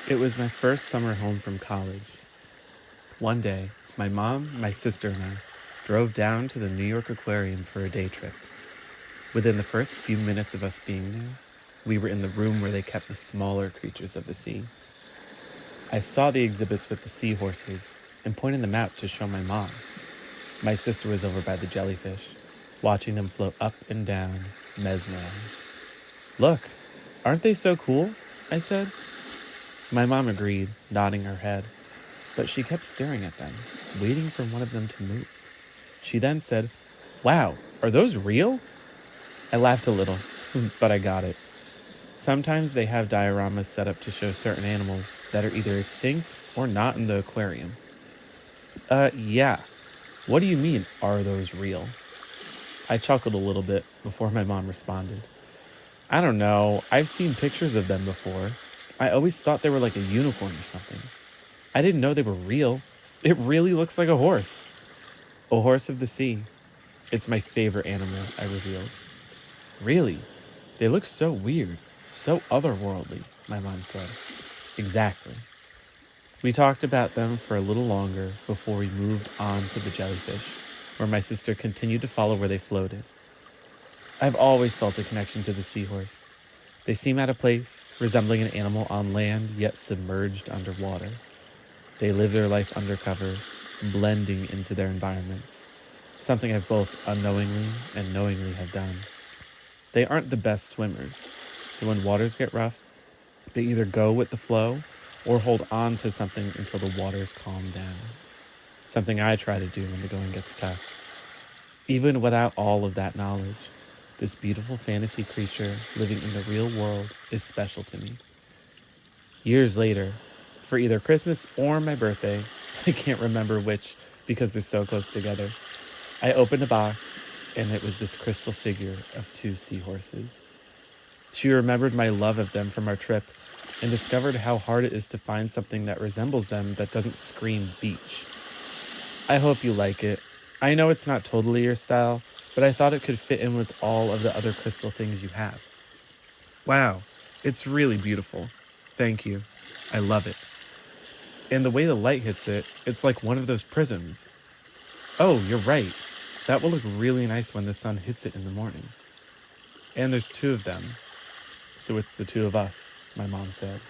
It was my first summer home from college. One day, my mom, my sister, and I drove down to the New York Aquarium for a day trip. Within the first few minutes of us being there, we were in the room where they kept the smaller creatures of the sea. I saw the exhibits with the seahorses and pointed them out to show my mom. My sister was over by the jellyfish, watching them float up and down, mesmerized. Look, aren't they so cool? I said. My mom agreed, nodding her head, but she kept staring at them, waiting for one of them to move. She then said, "Wow, are those real?" I laughed a little, but I got it. Sometimes they have dioramas set up to show certain animals that are either extinct or not in the aquarium. Yeah. What do you mean, are those real? I chuckled a little bit before my mom responded. I don't know, I've seen pictures of them before. I always thought they were like a unicorn or something. I didn't know they were real. It really looks like a horse. A horse of the sea. It's my favorite animal, I revealed. Really? They look so weird, so otherworldly, my mom said. Exactly. We talked about them for a little longer before we moved on to the jellyfish, where my sister continued to follow where they floated. I've always felt a connection to the seahorse. They seem out of place, resembling an animal on land yet submerged underwater. They live their life undercover, blending into their environments, something I've both unknowingly and knowingly have done. They aren't the best swimmers, so when waters get rough, they either go with the flow or hold on to something until the waters calm down. Something I try to do when the going gets tough. Even without all of that knowledge, this beautiful fantasy creature living in the real world is special to me. Years later, for either Christmas or my birthday, I can't remember which because they're so close together, I opened a box and it was this crystal figure of two seahorses. She remembered my love of them from our trip and discovered how hard it is to find something that resembles them that doesn't scream beach. I hope you like it. I know it's not totally your style, but I thought it could fit in with all of the other crystal things you have. Wow, it's really beautiful. Thank you. I love it. And the way the light hits it, it's like one of those prisms. Oh, you're right. That will look really nice when the sun hits it in the morning. And there's two of them. So it's the two of us, my mom said.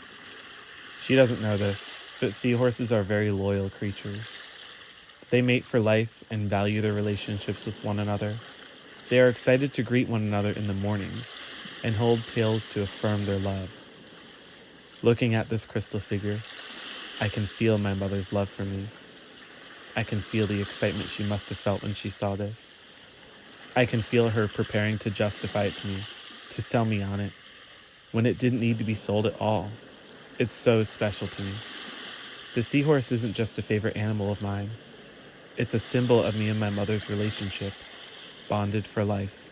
She doesn't know this, but seahorses are very loyal creatures. They mate for life and value their relationships with one another. They are excited to greet one another in the mornings and hold tails to affirm their love. Looking at this crystal figure, I can feel my mother's love for me. I can feel the excitement she must have felt when she saw this. I can feel her preparing to justify it to me, to sell me on it, when it didn't need to be sold at all. It's so special to me. The seahorse isn't just a favorite animal of mine. It's a symbol of me and my mother's relationship, bonded for life.